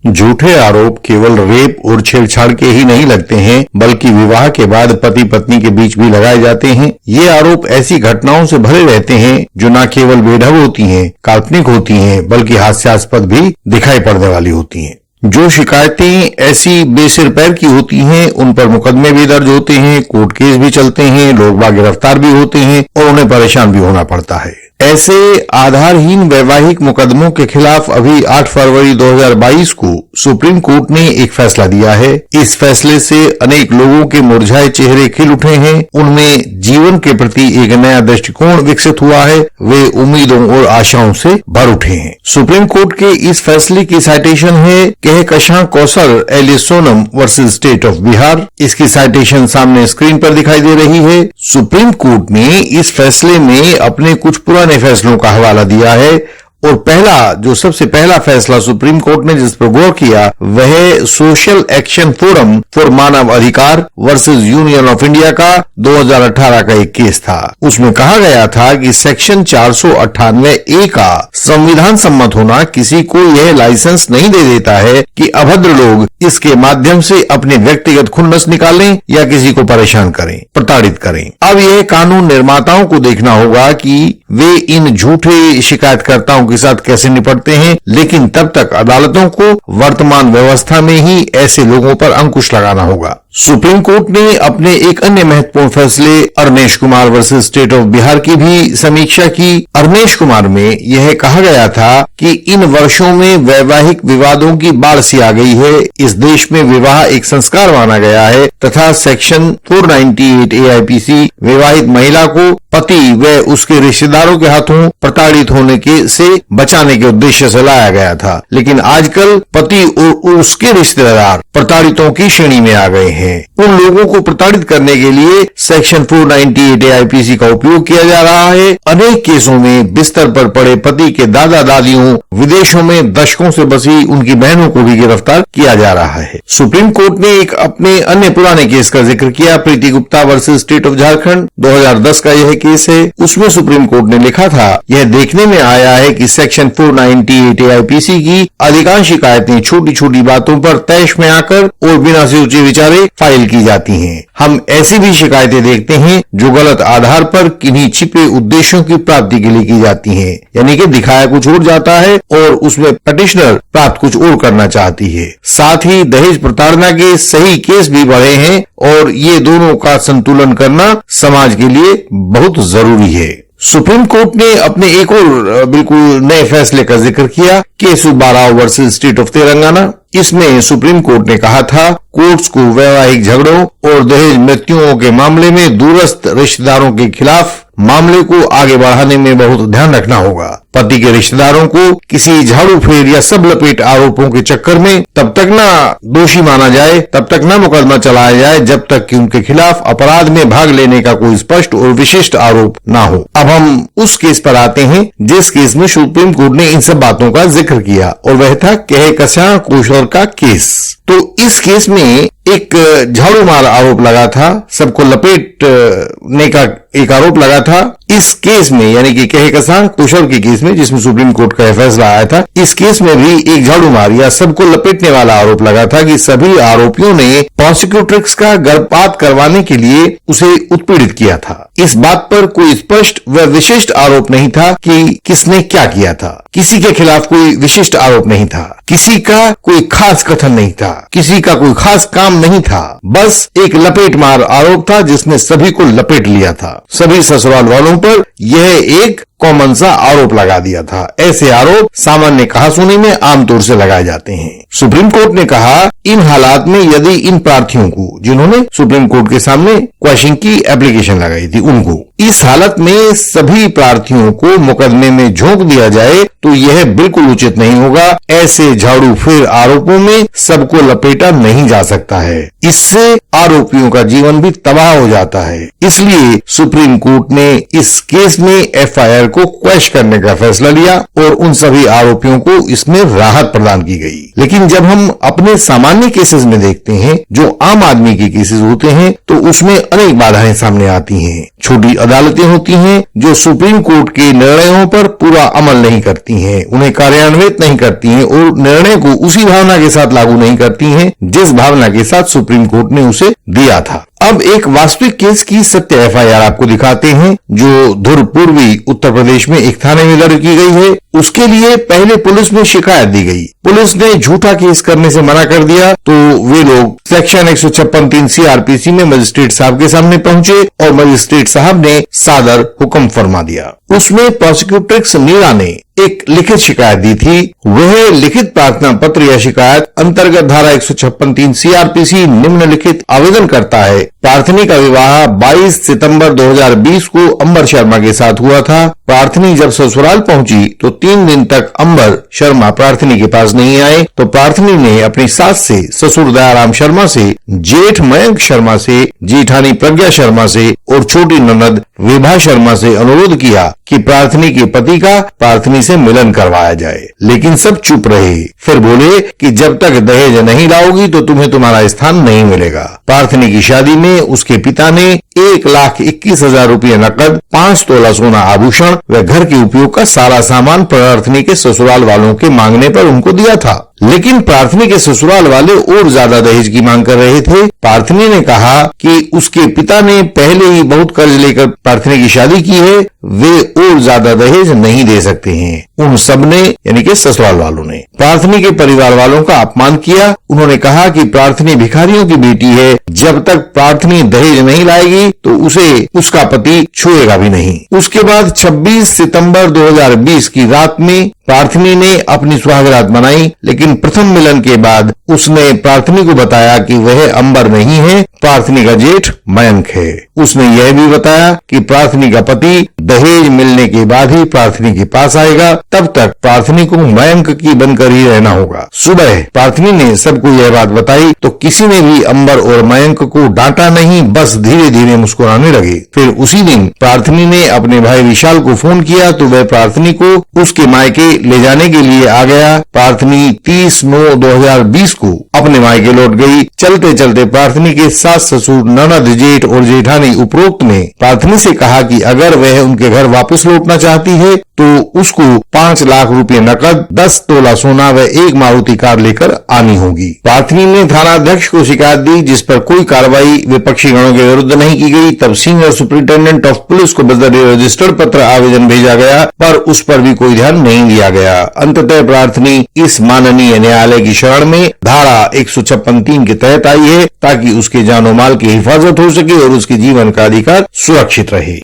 झूठे आरोप केवल रेप और छेड़छाड़ के ही नहीं लगते हैं, बल्कि विवाह के बाद पति पत्नी के बीच भी लगाए जाते हैं। ये आरोप ऐसी घटनाओं से भरे रहते हैं जो न केवल बेढंग होती हैं, काल्पनिक होती हैं, बल्कि हास्यास्पद भी दिखाई पड़ने वाली होती हैं। जो शिकायतें ऐसी बेसिर पैर की होती हैं, उन पर मुकदमे भी दर्ज होते हैं, कोर्ट केस भी चलते हैं, लोग बाग गिरफ्तार भी होते हैं और उन्हें परेशान भी होना पड़ता है। ऐसे आधारहीन वैवाहिक मुकदमों के खिलाफ अभी 8 फरवरी 2022 को सुप्रीम कोर्ट ने एक फैसला दिया है। इस फैसले से अनेक लोगों के मुरझाए चेहरे खिल उठे हैं, उनमें जीवन के प्रति एक नया दृष्टिकोण विकसित हुआ है, वे उम्मीदों और आशाओं से भर उठे हैं। सुप्रीम कोर्ट के इस फैसले की साइटेशन है Kahkashan Kausar alias Sonam versus state of Bihar. इसकी साइटेशन सामने स्क्रीन पर दिखाई दे रही है। सुप्रीम कोर्ट ने इस फैसले में अपने कुछ पुराने फैसलों का हवाला दिया है और सबसे पहला फैसला सुप्रीम कोर्ट ने जिस पर गौर किया वह सोशल एक्शन फोरम फॉर मानव अधिकार वर्सेस यूनियन ऑफ इंडिया का 2018 का एक केस था। उसमें कहा गया था कि सेक्शन 498A का संविधान सम्मत होना किसी को यह लाइसेंस नहीं दे देता है कि अभद्र लोग इसके माध्यम से अपने व्यक्तिगत खुन्नस निकालें या किसी को परेशान करें, प्रताड़ित करें। अब यह कानून निर्माताओं को देखना होगा कि वे इन झूठे शिकायतकर्ताओं के साथ कैसे निपटते हैं, लेकिन तब तक अदालतों को वर्तमान व्यवस्था में ही ऐसे लोगों पर अंकुश लगाना होगा। सुप्रीम कोर्ट ने अपने एक अन्य महत्वपूर्ण फैसले Arnesh Kumar versus state of Bihar की भी समीक्षा की। अरनेश कुमार में यह कहा गया था कि इन वर्षों में वैवाहिक विवादों की बाढ़ सी आ गई है। इस देश में विवाह एक संस्कार माना गया है तथा सेक्शन 498 AIPC विवाहित महिला को पति व उसके रिश्तेदारों के हाथों प्रताड़ित होने से बचाने के उद्देश्य से लाया गया था, लेकिन आजकल पति और उसके रिश्तेदार प्रताड़ितों की श्रेणी में आ गए हैं। उन लोगों को प्रताड़ित करने के लिए सेक्शन 498 AIPC का उपयोग किया जा रहा है। अनेक केसों में बिस्तर पर पड़े पति के दादा दादियों, विदेशों में दशकों से बसी उनकी बहनों को भी गिरफ्तार किया जा रहा है। सुप्रीम कोर्ट ने एक अपने अन्य पुराने केस का जिक्र किया, Preeti Gupta versus state of Jharkhand 2010 का यह केस है। उसमें सुप्रीम कोर्ट ने लिखा था, यह देखने में आया है कि सेक्शन 498 AIPC की अधिकांश शिकायतें छोटी छोटी बातों पर तैश में आकर और बिना सोचे विचारे फाइल की जाती हैं। हम ऐसी भी शिकायतें देखते हैं जो गलत आधार पर किन्हीं छिपे उद्देश्यों की प्राप्ति के लिए की जाती हैं, यानी कि दिखाया कुछ और जाता है और उसमें पिटिशनर प्राप्त कुछ और करना चाहती है। साथ ही दहेज प्रताड़ना के सही केस भी बढ़े हैं और ये दोनों का संतुलन करना समाज के लिए बहुत जरूरी है। सुप्रीम कोर्ट ने अपने एक और बिल्कुल नए फैसले का जिक्र किया, केस बाराव वर्सेस स्टेट ऑफ तेलंगाना। इसमें सुप्रीम कोर्ट ने कहा था, कोर्ट्स को वैवाहिक झगड़ों और दहेज मृत्युओं के मामले में दूरस्थ रिश्तेदारों के खिलाफ मामले को आगे बढ़ाने में बहुत ध्यान रखना होगा। पति के रिश्तेदारों को किसी झाड़ू फेर या सब लपेट आरोपों के चक्कर में तब तक ना दोषी माना जाए, तब तक ना मुकदमा चलाया जाए जब तक कि उनके खिलाफ अपराध में भाग लेने का कोई स्पष्ट और विशिष्ट आरोप ना हो। अब हम उस केस पर आते हैं जिस केस में सुप्रीम कोर्ट ने इन सब बातों का जिक्र किया और वह था कहकशां कौसर का केस। तो इस केस में एक झाड़ू मार आरोप लगा था, सबको लपेटने का एक आरोप लगा था। इस केस में यानी कि कहकशां कौसर के केस में जिसमें सुप्रीम कोर्ट का फैसला आया था, इस केस में भी एक झाड़ू मार या सबको लपेटने वाला आरोप लगा था कि सभी आरोपियों ने प्रोसिक्यूट्रिक्स का गर्भपात करवाने के लिए उसे उत्पीड़ित किया था। इस बात पर कोई स्पष्ट व विशिष्ट आरोप नहीं था कि किसने क्या किया था। किसी के खिलाफ कोई विशिष्ट आरोप नहीं था, किसी का कोई खास कथन नहीं था, किसी का कोई खास काम नहीं था, बस एक लपेट मार आरोप था जिसने सभी को लपेट लिया था। सभी ससुराल वालों पर यह एक कॉमन सा आरोप लगा दिया था। ऐसे आरोप सामान्य कहासुनी में आमतौर से लगाए जाते हैं। सुप्रीम कोर्ट ने कहा, इन हालात में यदि इन प्रार्थियों को जिन्होंने सुप्रीम कोर्ट के सामने क्वैशिंग की एप्लीकेशन लगाई थी उनको इस हालत में सभी प्रार्थियों को मुकदमे में झोंक दिया जाए तो यह बिल्कुल उचित नहीं होगा। ऐसे झाड़ू फेर आरोपों में सबको लपेटा नहीं जा सकता है, इससे आरोपियों का जीवन भी तबाह हो जाता है। इसलिए सुप्रीम कोर्ट ने इस केस में FIR को क्वैश करने का फैसला लिया और उन सभी आरोपियों को इसमें राहत प्रदान की गई। लेकिन जब हम अपने सामान्य केसेस में देखते हैं, जो आम आदमी के केसेस होते हैं, तो उसमें अनेक बाधाएं सामने आती हैं। छोटी अदालतें होती हैं जो सुप्रीम कोर्ट के निर्णयों पर पूरा अमल नहीं करती हैं, उन्हें कार्यान्वित नहीं करती हैं और निर्णय को उसी भावना के साथ लागू नहीं करती हैं जिस भावना के साथ सुप्रीम कोर्ट ने उसे दिया था। अब एक वास्तविक केस की सत्य एफआईआर आपको दिखाते हैं जो धुर पूर्वी उत्तर प्रदेश में एक थाने में दर्ज की गई है। उसके लिए पहले पुलिस में शिकायत दी गई। पुलिस ने झूठा केस करने से मना कर दिया तो वे लोग सेक्शन 156(3) सीआरपीसी में मजिस्ट्रेट साहब के सामने पहुंचे और मजिस्ट्रेट साहब ने सादर हुक्म फरमा दिया। उसमें प्रोसिक्यूट्रिक्स नीरा ने एक लिखित शिकायत दी थी। वह लिखित प्रार्थना पत्र या शिकायत अंतर्गत धारा 156(3) सीआरपीसी निम्नलिखित आवेदन करता है। प्रार्थनी का विवाह 22 सितंबर 2020 को अंबर शर्मा के साथ हुआ था। प्रार्थनी जब ससुराल पहुंची तो 3 दिन तक अंबर शर्मा प्रार्थनी के पास नहीं आए, तो प्रार्थनी ने अपनी सास से, ससुर दयाराम शर्मा से, जेठ मयंक शर्मा से, जेठानी प्रज्ञा शर्मा से और छोटी ननद विभा शर्मा से अनुरोध किया कि प्रार्थनी के पति का प्रार्थनी से मिलन करवाया जाए, लेकिन सब चुप रहे। फिर बोले कि जब तक दहेज नहीं लाओगी तो तुम्हें तुम्हारा स्थान नहीं मिलेगा। प्रार्थनी की शादी में उसके पिता ने 1,21,000 रुपये नकद, 5 तोला सोना आभूषण व घर के उपयोग का सारा सामान प्रार्थनी के ससुराल वालों के मांगने पर उनको दिया था। लेकिन प्रार्थनी के ससुराल वाले और ज्यादा दहेज की मांग कर रहे थे। प्रार्थनी ने कहा कि उसके पिता ने पहले ही बहुत कर्ज लेकर प्रार्थनी की शादी की है, वे और ज्यादा दहेज नहीं दे सकते हैं। उन सब ने, यानी कि ससुराल वालों ने, प्रार्थनी के परिवार वालों का अपमान किया। उन्होंने कहा कि प्रार्थनी भिखारियों की बेटी है, जब तक प्रार्थनी दहेज नहीं लाएगी तो उसे उसका पति छुएगा भी नहीं। उसके बाद 26 सितंबर 2020 की रात में प्रार्थनी ने अपनी सुहागरात मनाई, लेकिन प्रथम मिलन के बाद उसने प्रार्थनी को बताया कि वह अंबर नहीं है, प्रार्थनी का जेठ मयंक है। उसने यह भी बताया कि प्रार्थनी का पति दहेज मिलने के बाद ही प्रार्थनी के पास आएगा, तब तक प्रार्थनी को मयंक की बनकर ही रहना होगा। सुबह प्रार्थनी ने सबको यह बात बताई तो किसी ने भी अंबर और मयंक को डांटा नहीं, बस धीरे धीरे मुस्कुराने लगे। फिर उसी दिन प्रार्थनी ने अपने भाई विशाल को फोन किया तो वह प्रार्थनी को उसके मायके ले जाने के लिए आ गया। प्रार्थनी 30/9/2020 को अपने मायके लौट गई। चलते चलते प्रार्थनी के सास, ससुर, ननद, जेठ और जेठानी उपरोक्त ने प्रार्थनी से कहा कि अगर वह उनके घर वापस लौटना चाहती है तो उसको 5 लाख रुपए नकद, 10 तोला सोना व 1 मारुति कार लेकर आनी होगी। प्रार्थनी ने थानाध्यक्ष को शिकायत दी, जिस पर कोई कार्रवाई विपक्षी गणों के विरुद्ध नहीं की गई। तब सीनियर सुपरिटेंडेंट ऑफ पुलिस को बजरिए रजिस्टर्ड पत्र आवेदन भेजा गया, पर उस पर भी कोई ध्यान नहीं दिया गया। अंततः प्रार्थनी इस माननीय न्यायालय की शरण में धारा 156(3) के तहत आई है, ताकि उसके जानो माल की हिफाजत हो सके और उसके जीवन का अधिकार सुरक्षित रहे।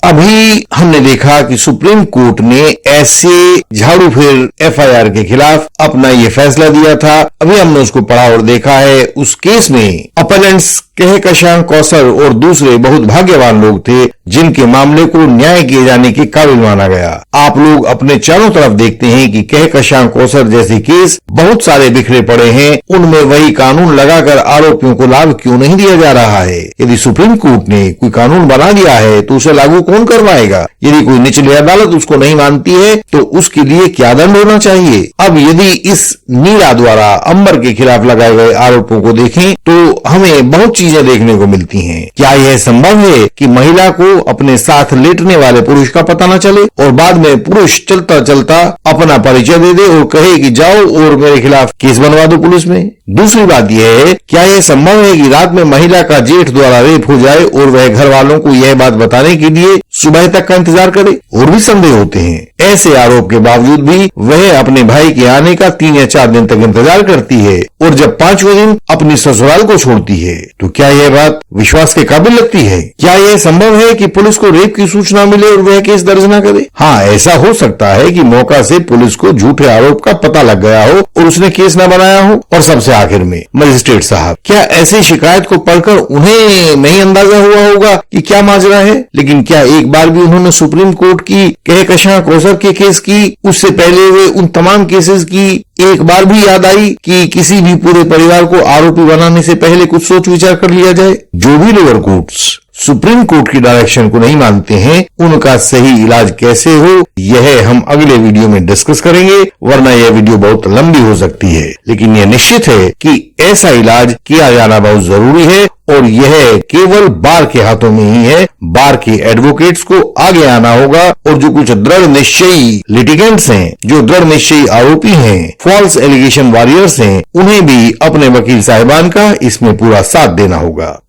अभी हमने देखा कि सुप्रीम कोर्ट ने ऐसे झाड़ू फेर एफआईआर के खिलाफ अपना ये फैसला दिया था। अभी हमने उसको पढ़ा और देखा है। उस केस में अपलेंट्स कहकशां कौसर और दूसरे बहुत भाग्यवान लोग थे जिनके मामले को न्याय किए जाने के काबिल माना गया। आप लोग अपने चारों तरफ देखते हैं कि कहकशां कौसर जैसे केस बहुत सारे बिखरे पड़े हैं। उनमें वही कानून लगाकर आरोपियों को लाभ क्यों नहीं दिया जा रहा है? यदि सुप्रीम कोर्ट ने कोई कानून बना दिया है तो उसे लागू कौन करवाएगा? यदि कोई निचली अदालत उसको नहीं मानती है तो उसके लिए क्या दंड होना चाहिए? अब यदि इस नीरा द्वारा अंबर के खिलाफ लगाए गए आरोपों को देखें तो हमें बहुत चीजें देखने को मिलती हैं। क्या यह संभव है कि महिला को अपने साथ लेटने वाले पुरुष का पता न चले और बाद में पुरुष चलता चलता अपना परिचय दे दे और कहे कि जाओ और मेरे खिलाफ केस बनवा दो पुलिस में? दूसरी बात यह है, क्या यह संभव है कि रात में महिला का जेठ द्वारा रेप हो जाए और वह घर वालों को यह बात बताने के लिए सुबह तक का इंतजार करे? और भी संदेह होते हैं। ऐसे आरोप के बावजूद भी वह अपने भाई के आने का 3 या 4 दिन तक इंतजार करती है और जब 5वें दिन अपनी ससुराल को छोड़ती है। तो क्या यह बात विश्वास के काबिल लगती है? क्या यह संभव है कि पुलिस को रेप की सूचना मिले और वह केस दर्ज न करे? हाँ, ऐसा हो सकता है कि मौका से पुलिस को झूठे आरोप का पता लग गया हो और उसने केस न बनाया हो। और सबसे आखिर में मजिस्ट्रेट साहब, क्या ऐसी शिकायत को पढ़कर उन्हें नहीं अंदाजा हुआ होगा कि क्या माजरा है? लेकिन क्या एक बार भी उन्होंने सुप्रीम कोर्ट की कहकशां कौसर के केस की, उससे पहले हुए उन तमाम केसेस की एक बार भी याद आई कि किसी भी पूरे परिवार को आरोपी बनाने से पहले कुछ सोच विचार कर लिया जाए? जो भी लोअर कोर्ट्स सुप्रीम कोर्ट की डायरेक्शन को नहीं मानते हैं, उनका सही इलाज कैसे हो यह हम अगले वीडियो में डिस्कस करेंगे, वरना यह वीडियो बहुत लंबी हो सकती है। लेकिन यह निश्चित है कि ऐसा इलाज किया जाना बहुत जरूरी है और यह केवल बार के हाथों में ही है। बार के एडवोकेट्स को आगे आना होगा और जो कुछ दृढ़ निश्चयी लिटिगेंट्स हैं, जो दृढ़ निश्चयी आरोपी हैं, फॉल्स एलिगेशन वॉरियर्स हैं, उन्हें भी अपने वकील साहिबान का इसमें पूरा साथ देना होगा।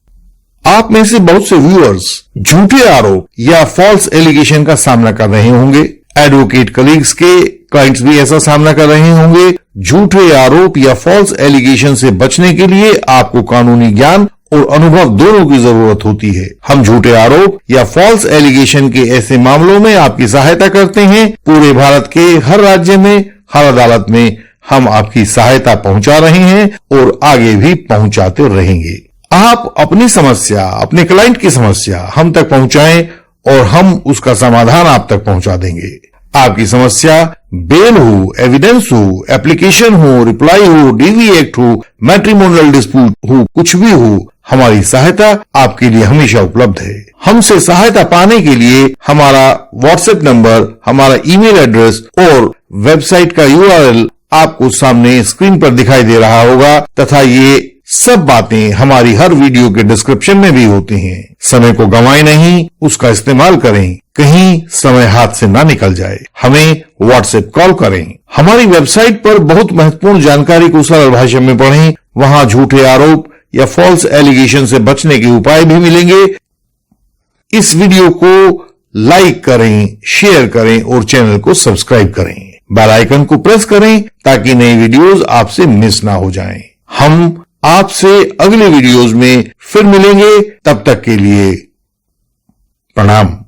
आप में से बहुत से व्यूअर्स झूठे आरोप या फॉल्स एलिगेशन का सामना कर रहे होंगे। एडवोकेट कलीग्स के क्लाइंट्स भी ऐसा सामना कर रहे होंगे। झूठे आरोप या फॉल्स एलिगेशन से बचने के लिए आपको कानूनी ज्ञान और अनुभव दोनों की जरूरत होती है। हम झूठे आरोप या फॉल्स एलिगेशन के ऐसे मामलों में आपकी सहायता करते हैं। पूरे भारत के हर राज्य में, हर अदालत में हम आपकी सहायता पहुंचा रहे हैं और आगे भी पहुंचाते रहेंगे। आप अपनी समस्या, अपने क्लाइंट की समस्या हम तक पहुंचाएं और हम उसका समाधान आप तक पहुंचा देंगे। आपकी समस्या बेल हो, एविडेंस हो, एप्लीकेशन हो, रिप्लाई हो, डीवी एक्ट हो, मैट्रिमोनियल डिस्प्यूट हो, कुछ भी हो, हमारी सहायता आपके लिए हमेशा उपलब्ध है। हमसे सहायता पाने के लिए हमारा व्हाट्सएप नंबर, हमारा ईमेल एड्रेस और वेबसाइट का URL आपको सामने स्क्रीन पर दिखाई दे रहा होगा तथा ये सब बातें हमारी हर वीडियो के डिस्क्रिप्शन में भी होती हैं। समय को गंवाएं नहीं, उसका इस्तेमाल करें, कहीं समय हाथ से ना निकल जाए। हमें व्हाट्सएप कॉल करें। हमारी वेबसाइट पर बहुत महत्वपूर्ण जानकारी को सरल भाषा में पढ़ें। वहां झूठे आरोप या फॉल्स एलिगेशन से बचने के उपाय भी मिलेंगे। इस वीडियो को लाइक करें, शेयर करें और चैनल को सब्सक्राइब करें। बेल आइकन को प्रेस करें ताकि नई वीडियोस आपसे मिस ना हो जाएं। हम आपसे अगले वीडियोस में फिर मिलेंगे। तब तक के लिए प्रणाम।